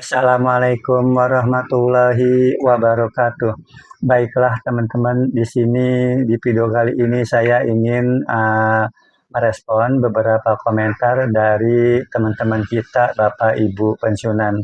Assalamualaikum warahmatullahi wabarakatuh. Baiklah teman-teman, di sini di video kali ini saya ingin merespon beberapa komentar dari teman-teman kita Bapak Ibu pensiunan.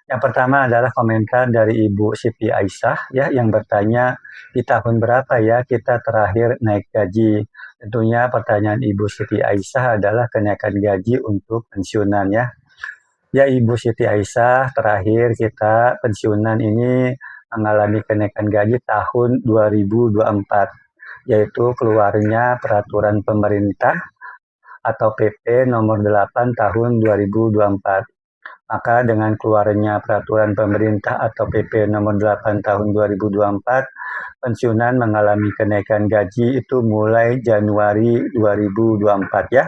Yang pertama adalah komentar dari Ibu Siti Aisyah ya yang bertanya di tahun berapa ya kita terakhir naik gaji. Tentunya pertanyaan Ibu Siti Aisyah adalah kenaikan gaji untuk pensiunan ya. Ya Ibu Siti Aisyah, terakhir kita pensiunan ini mengalami kenaikan gaji tahun 2024, yaitu keluarnya peraturan pemerintah atau PP nomor 8 tahun 2024. Maka dengan keluarnya peraturan pemerintah atau PP nomor 8 tahun 2024, pensiunan mengalami kenaikan gaji itu mulai Januari 2024 ya.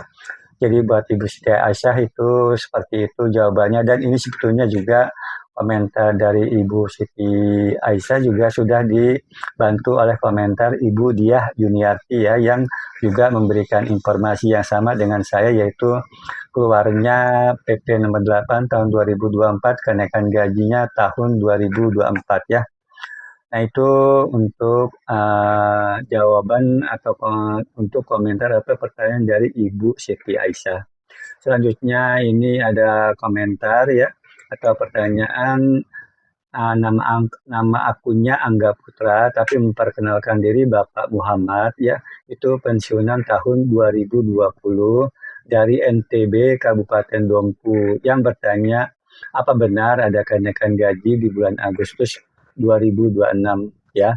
Jadi buat Ibu Siti Aisyah itu seperti itu jawabannya, dan ini sebetulnya juga komentar dari Ibu Siti Aisyah juga sudah dibantu oleh komentar Ibu Diah Yuniarti ya yang juga memberikan informasi yang sama dengan saya, yaitu keluarnya PP nomor 8 tahun 2024 kenaikan gajinya tahun 2024 ya. Nah itu untuk jawaban atau untuk komentar atau pertanyaan dari Ibu Siti Aisyah. Selanjutnya ini ada komentar ya atau pertanyaan, nama akunnya Angga Putra tapi memperkenalkan diri Bapak Muhammad ya, itu pensiunan tahun 2020 dari NTB Kabupaten Dompu, yang bertanya apa benar ada kenaikan gaji di bulan Agustus 2026 ya.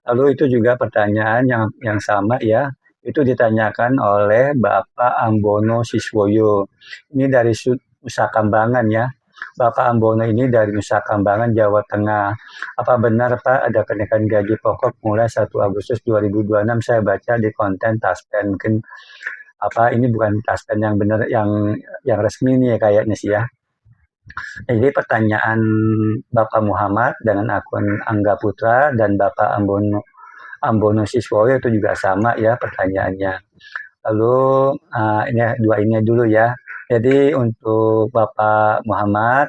Lalu itu juga pertanyaan yang sama ya, itu ditanyakan oleh Bapak Ambono Siswoyo. Ini dari Nusa Kambangan ya. Bapak Ambono ini dari Nusa Kambangan, Jawa Tengah. Apa benar Pak ada kenaikan gaji pokok mulai 1 Agustus 2026? Saya baca di konten Taspen. Mungkin apa ini bukan Taspen yang benar, yang resmi nih ya kayaknya sih ya. Jadi pertanyaan Bapak Muhammad dengan akun Angga Putra dan Bapak Ambono Siswoyo itu juga sama ya pertanyaannya. Lalu ini dua ini dulu ya. Jadi untuk Bapak Muhammad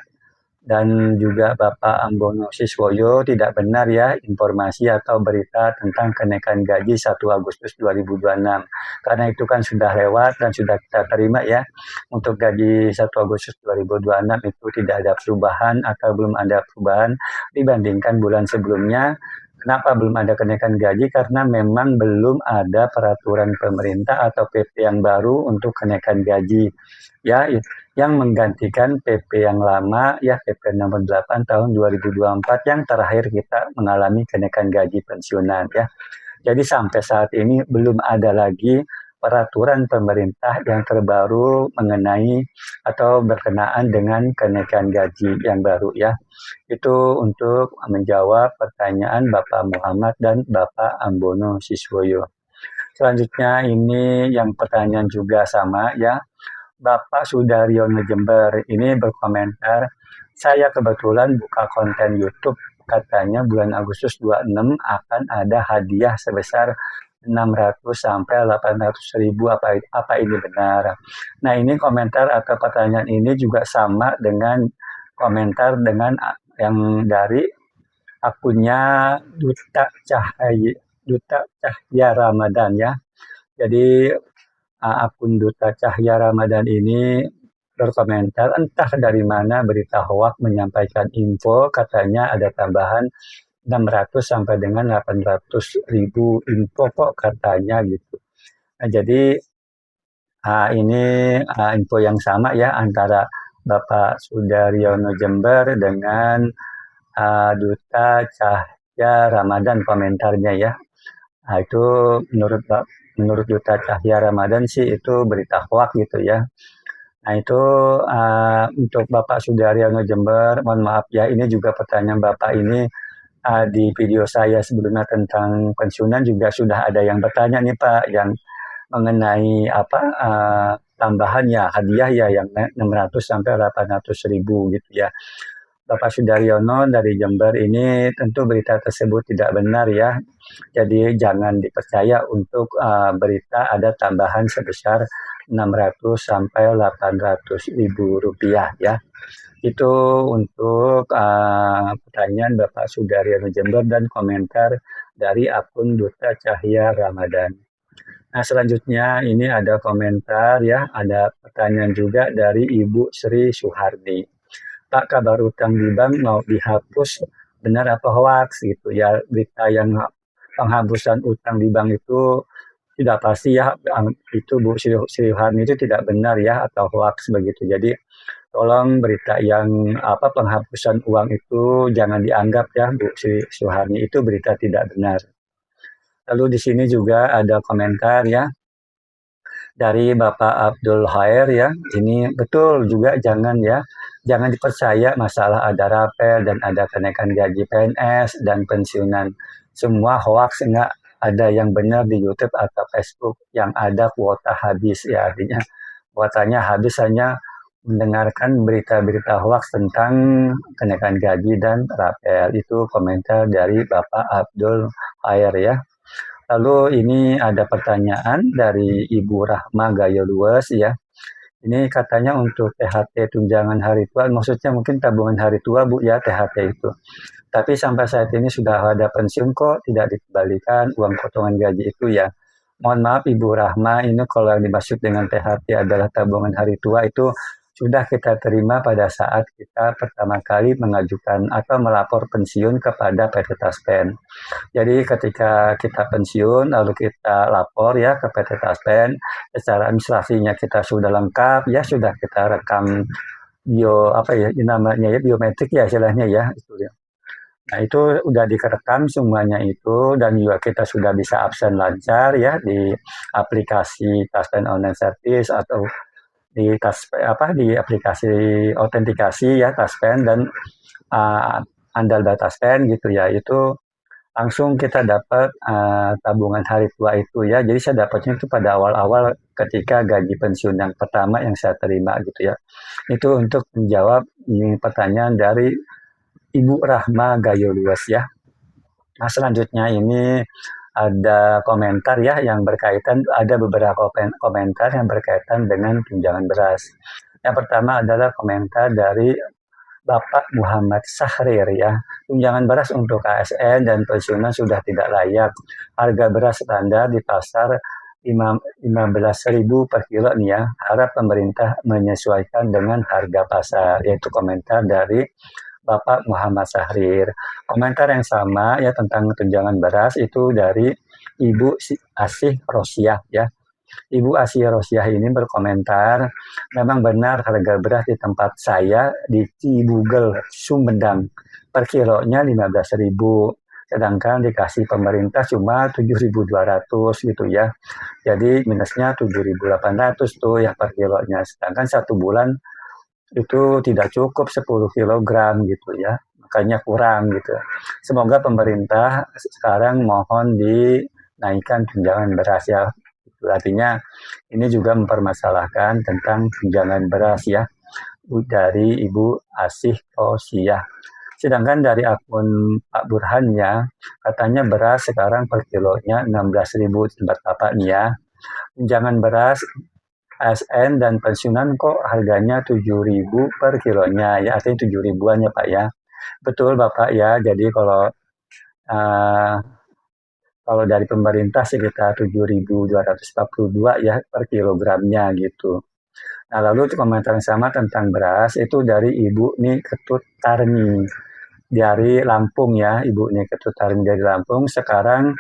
dan juga Bapak Ambono Siswoyo, tidak benar ya informasi atau berita tentang kenaikan gaji 1 Agustus 2026. Karena itu kan sudah lewat dan sudah kita terima ya. Untuk gaji 1 Agustus 2026 itu tidak ada perubahan atau belum ada perubahan dibandingkan bulan sebelumnya. Kenapa belum ada kenaikan gaji? Karena memang belum ada peraturan pemerintah atau PP yang baru untuk kenaikan gaji ya, yang menggantikan PP yang lama ya, PP nomor 8 tahun 2024 yang terakhir kita mengalami kenaikan gaji pensiunan ya. Jadi sampai saat ini belum ada lagi peraturan pemerintah yang terbaru mengenai atau berkenaan dengan kenaikan gaji yang baru ya. Itu untuk menjawab pertanyaan Bapak Muhammad dan Bapak Ambono Siswoyo. Selanjutnya ini yang pertanyaan juga sama ya. Bapak Sudaryono Jember ini berkomentar, saya kebetulan buka konten YouTube, katanya bulan Agustus 26 akan ada hadiah sebesar 600 sampai 800 ribu, apa ini benar? Nah ini komentar atau pertanyaan ini juga sama dengan komentar dengan yang dari akunnya Duta Cahya Ramadan ya. Jadi akun Duta Cahya Ramadan ini berkomentar, entah dari mana berita hoak menyampaikan info katanya ada tambahan 600 sampai dengan 800 ribu info kok katanya gitu. Nah, jadi ini info yang sama ya antara Bapak Sudaryono Jember dengan Duta Cahya Ramadan komentarnya ya. Nah, itu menurut Duta Cahya Ramadan sih itu berita hoak gitu ya. Nah itu untuk Bapak Sudaryono Jember, mohon maaf ya, ini juga pertanyaan Bapak ini di video saya sebelumnya tentang pensiunan juga sudah ada yang bertanya nih Pak, yang mengenai apa tambahan ya hadiah ya yang 600 sampai 800 ribu gitu ya. Bapak Sudaryono dari Jember ini tentu berita tersebut tidak benar ya. Jadi jangan dipercaya untuk berita ada tambahan sebesar 600 sampai 800 ribu rupiah ya. Itu untuk pertanyaan Bapak Sudaryono Jember dan komentar dari akun Duta Cahya Ramadan. Nah, selanjutnya ini ada komentar ya, ada pertanyaan juga dari Ibu Sri Suhardi. Pak, kabar utang di bank mau dihapus, benar apa hoax gitu ya? Berita yang penghapusan utang di bank itu tidak pasti ya, itu Bu Sri Suhardi itu tidak benar ya atau hoax begitu. Jadi tolong berita yang penghapusan uang itu jangan dianggap ya Bu Sri Suhardi, itu berita tidak benar. Lalu di sini juga ada komentar ya dari Bapak Abdul Khair ya. Ini betul juga jangan dipercaya masalah ada rapel dan ada kenaikan gaji PNS dan pensiunan. Semua hoax, enggak ada yang benar di YouTube atau Facebook, yang ada kuota habis ya, artinya kuotanya habis hanya mendengarkan berita-berita hoax tentang kenaikan gaji dan rapel. Itu komentar dari Bapak Abdul Khair ya. Lalu ini ada pertanyaan dari Ibu Rahma Gayo Lues ya. Ini katanya untuk THT tunjangan hari tua, maksudnya mungkin tabungan hari tua Bu ya THT itu. Tapi sampai saat ini sudah ada pensiun kok tidak dikembalikan uang potongan gaji itu ya. Mohon maaf Ibu Rahma, ini kalau yang dimaksud dengan THT adalah tabungan hari tua itu sudah kita terima pada saat kita pertama kali mengajukan atau melapor pensiun kepada PT Taspen. Jadi ketika kita pensiun lalu kita lapor ya ke PT Taspen, secara administrasinya kita sudah lengkap ya, sudah kita rekam namanya ya biometrik ya istilahnya ya itu ya. Nah itu udah direkam semuanya itu dan juga kita sudah bisa absen lancar ya di aplikasi Taspen Online Service atau di aplikasi autentikasi ya Taspen dan Andalba Taspen gitu ya. Itu langsung kita dapat tabungan hari tua itu ya. Jadi saya dapatnya itu pada awal-awal ketika gaji pensiun yang pertama yang saya terima gitu ya. Itu untuk menjawab pertanyaan dari Ibu Rahma Gayo Luas ya. Nah selanjutnya ini ada komentar ya yang berkaitan, ada beberapa komentar yang berkaitan dengan tunjangan beras. Yang pertama adalah komentar dari Bapak Muhammad Sahrir ya. Tunjangan beras untuk ASN dan pensiunan sudah tidak layak. Harga beras standar di pasar 15.000 per kilo nih ya. Harap pemerintah menyesuaikan dengan harga pasar. Yaitu komentar dari Bapak Muhammad Sahrir. Komentar yang sama ya tentang tunjangan beras itu dari Ibu Asih Rosiah ya. Ibu Asia Rosiah ini berkomentar, memang benar harga beras di tempat saya di Cibugel, Sumedang, per kilonya 15.000, sedangkan dikasih pemerintah cuma 7.200 gitu ya. Jadi minusnya 7.800 tuh ya per kilonya, sedangkan satu bulan itu tidak cukup 10 kilogram gitu ya, makanya kurang gitu. Semoga pemerintah sekarang mohon dinaikkan tunjangan beras ya. Artinya ini juga mempermasalahkan tentang tunjangan beras ya dari Ibu Asih Rosiah. Sedangkan dari akun Pak Burhan ya, katanya beras sekarang per kilonya 16.000 tempat Bapak nih ya. Tunjangan beras ASN dan pensiunan kok harganya 7.000 per kilonya ya, artinya 7 ribuan ya Pak ya. Betul Bapak ya, jadi uh, kalau dari pemerintah sekitar 7.242 ya per kilogramnya gitu. Nah lalu komentar yang sama tentang beras itu dari Ibu nih Ketut Tarmi dari Lampung ya, Ibu nih Ketut Tarmi dari Lampung sekarang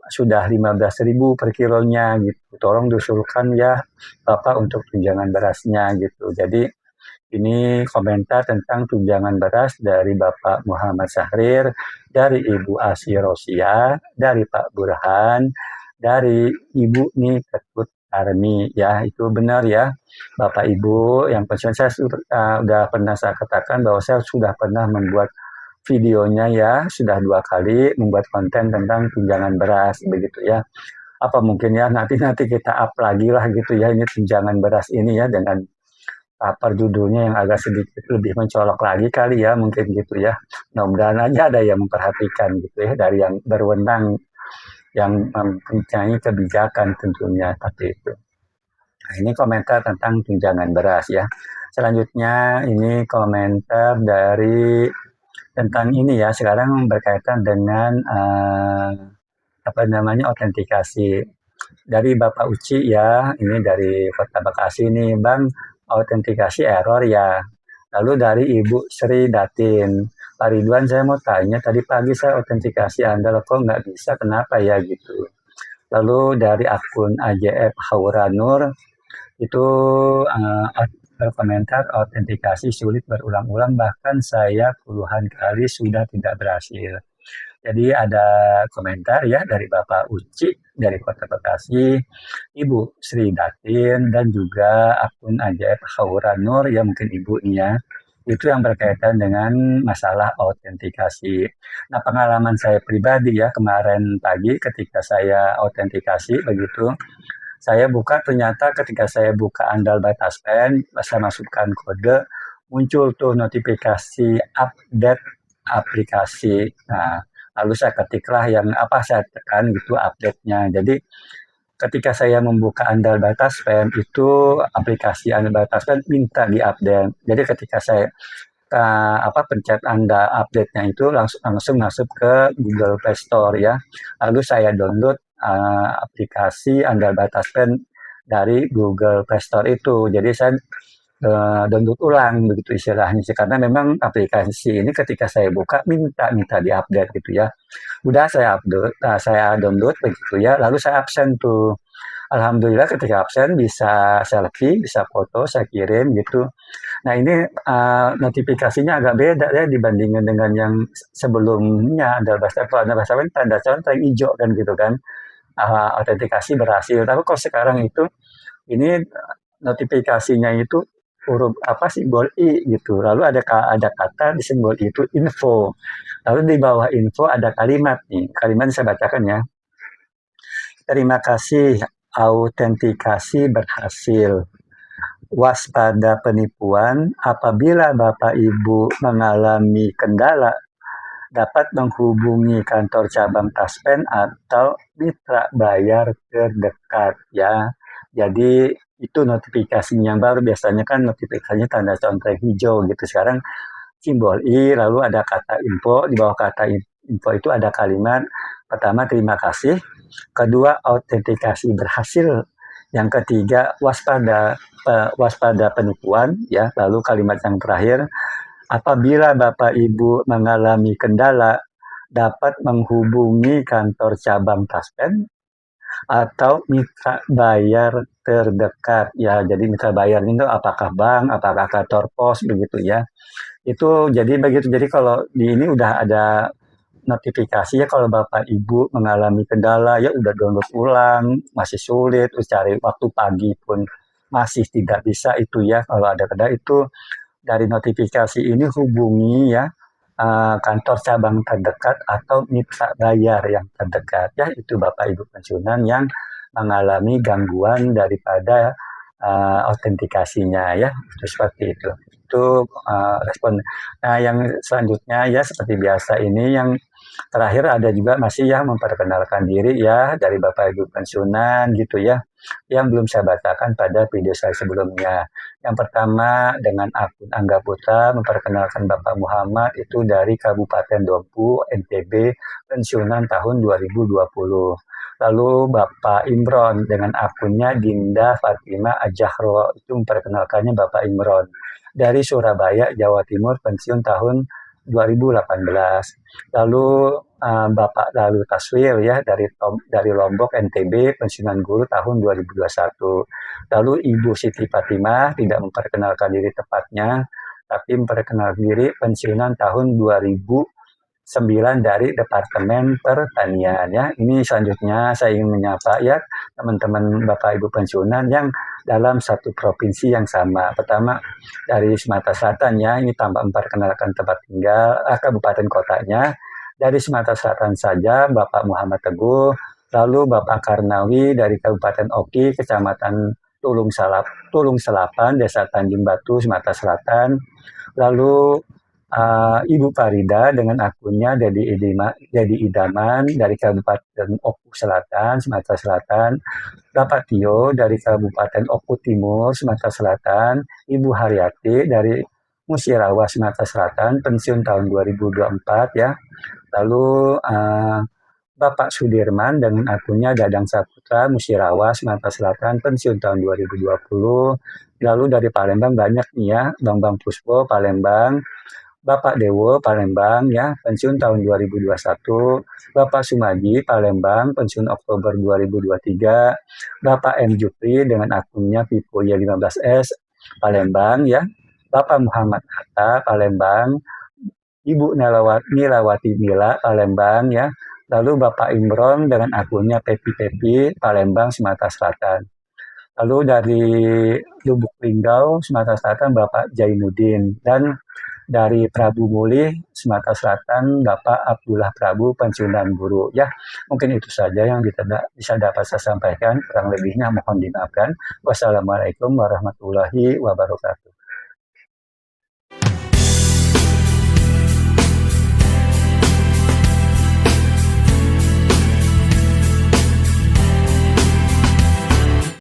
sudah 15.000 per kilonya gitu. Tolong diusulkan ya Bapak untuk tunjangan berasnya gitu. Jadi ini komentar tentang tunjangan beras dari Bapak Muhammad Sahrir, dari Ibu Asy Rosiah, dari Pak Burhan, dari Ibu nih Ketut Armi ya, itu benar ya Bapak Ibu yang pensiun. Saya sudah pernah saya katakan bahwa saya sudah pernah membuat videonya ya, sudah 2 kali membuat konten tentang tunjangan beras begitu ya. Apa mungkin ya nanti kita up lagi lah gitu ya ini tunjangan beras ini ya dengan rapor judulnya yang agak sedikit lebih mencolok lagi kali ya, mungkin gitu ya. Mudah-mudahan aja ada yang memperhatikan gitu ya, dari yang berwenang, yang mempunyai kebijakan tentunya, seperti itu. Nah, ini komentar tentang tunjangan beras ya. Selanjutnya ini komentar dari tentang ini ya, sekarang berkaitan dengan apa namanya, autentikasi. Dari Bapak Uci ya, ini dari Kota Bekasi nih, Bang, autentikasi error ya. Lalu dari Ibu Sri Datin, Pak Ridwan saya mau tanya, tadi pagi saya autentikasi Anda, kok nggak bisa, kenapa ya gitu. Lalu dari akun AJF Hauranur, itu berkomentar autentikasi sulit berulang-ulang, bahkan saya puluhan kali sudah tidak berhasil. Jadi ada komentar ya dari Bapak Uci dari Kota Bekasi, Ibu Sri Datin, dan juga akun ajaib Haura Nur ya, mungkin ibunya, itu yang berkaitan dengan masalah autentikasi. Nah, pengalaman saya pribadi ya, kemarin pagi ketika saya autentikasi begitu, saya buka, ternyata ketika saya buka andal batas pen, saya masukkan kode, muncul tuh notifikasi update aplikasi. Nah, lalu saya ketiklah yang apa, saya tekan gitu update-nya. Jadi ketika saya membuka andal batas pen itu, aplikasi andal batas pen minta diupdate. Jadi ketika saya pencet Anda update-nya itu langsung masuk ke Google Play Store ya. Lalu saya download aplikasi Anda batas pen dari Google Play Store itu. Jadi saya download ulang begitu istilahnya sih, karena memang aplikasi ini ketika saya buka minta diupdate gitu ya. Udah saya update, saya download begitu ya. Lalu saya absen tuh. Alhamdulillah ketika absen bisa selfie, bisa foto, saya kirim gitu. Nah ini notifikasinya agak beda ya dibandingkan dengan yang sebelumnya. Ada bahasa tanda contoh yang hijau kan gitu kan. Autentikasi berhasil. Tapi kalau sekarang itu ini notifikasinya itu huruf apa, simbol I gitu. Lalu ada kata di simbol itu info. Lalu di bawah info ada kalimat nih. Kalimat saya bacakan ya. Terima kasih, autentikasi berhasil. Waspada penipuan, apabila Bapak Ibu mengalami kendala, dapat menghubungi kantor cabang Taspen atau mitra bayar terdekat ya. Jadi itu notifikasinya yang baru, biasanya kan notifikasinya tanda contoh hijau gitu. Sekarang simbol I, lalu ada kata info, di bawah kata info itu ada kalimat pertama terima kasih, kedua autentikasi berhasil, yang ketiga waspada penipuan ya, lalu kalimat yang terakhir apabila Bapak Ibu mengalami kendala dapat menghubungi kantor cabang Taspen atau mitra bayar terdekat ya. Jadi mitra bayar itu apakah bank, apakah kantor pos begitu ya. Itu jadi begitu. Jadi kalau di ini udah ada notifikasi ya, kalau Bapak Ibu mengalami kendala ya udah download ulang, masih sulit, terus cari waktu pagi pun masih tidak bisa itu ya. Kalau ada kendala itu dari notifikasi ini hubungi ya kantor cabang terdekat atau mitra bayar yang terdekat ya. Itu Bapak Ibu pensiunan yang mengalami gangguan daripada autentikasinya ya. Itu seperti itu. Itu respon. Nah, yang selanjutnya ya seperti biasa ini yang terakhir ada juga masih yang memperkenalkan diri ya dari Bapak Ibu pensiunan gitu ya, yang belum saya bacakan pada video saya sebelumnya. Yang pertama dengan akun Angga Putra memperkenalkan Bapak Muhammad itu dari Kabupaten Dompu, NTB, pensiunan tahun 2020. Lalu Bapak Imron dengan akunnya Dinda Fatima Ajahro itu memperkenalkannya Bapak Imron dari Surabaya, Jawa Timur, pensiun tahun 2018. Lalu Bapak Lalu Taswir ya dari Lombok NTB, pensiunan guru tahun 2021. Lalu Ibu Siti Fatimah tidak memperkenalkan diri tepatnya, tapi memperkenalkan diri pensiunan tahun 2009 dari Departemen Pertanian ya. Ini selanjutnya saya ingin menyapa ya teman-teman Bapak Ibu pensiunan yang dalam satu provinsi yang sama. Pertama dari Sumatera Selatan ya, ini tanpa memperkenalkan tempat tinggal kabupaten kotanya. Dari Sumatera Selatan saja Bapak Muhammad Teguh, lalu Bapak Karnawi dari Kabupaten Oki, Kecamatan Tulung Selapan, Desa Tanjung Batu, Sumatera Selatan. Lalu Ibu Farida dengan akunnya Dedi Idaman dari Kabupaten Oku Selatan, Sumatera Selatan. Bapak Tio dari Kabupaten Oku Timur, Sumatera Selatan. Ibu Haryati dari Musirawa, Sumatera Selatan, pensiun tahun 2024 ya. Lalu Bapak Sudirman dengan akunnya Dadang Saputra, Musirawa, Sumatera Selatan, pensiun tahun 2020. Lalu dari Palembang banyak nih ya, Bambang Puspo, Palembang. Bapak Dewo, Palembang ya, pensiun tahun 2021. Bapak Sumaji, Palembang, pensiun Oktober 2023. Bapak M. Jupri dengan akunnya Pipo Y15S, Palembang ya. Bapak Muhammad Hatta, Palembang. Ibu Nilawati Mila, Palembang ya. Lalu Bapak Imron dengan akunnya Pepi Pepi, Palembang, Sumatera Selatan. Lalu dari Lubuk Linggau, Sumatera Selatan, Bapak Jainuddin. Dan dari Prabu Muli, Sumatera Selatan, Bapak Abdullah Prabu, pensiunan guru. Ya, mungkin itu saja yang bisa dapat saya sampaikan. Kurang lebihnya mohon dimaafkan. Wassalamualaikum warahmatullahi wabarakatuh.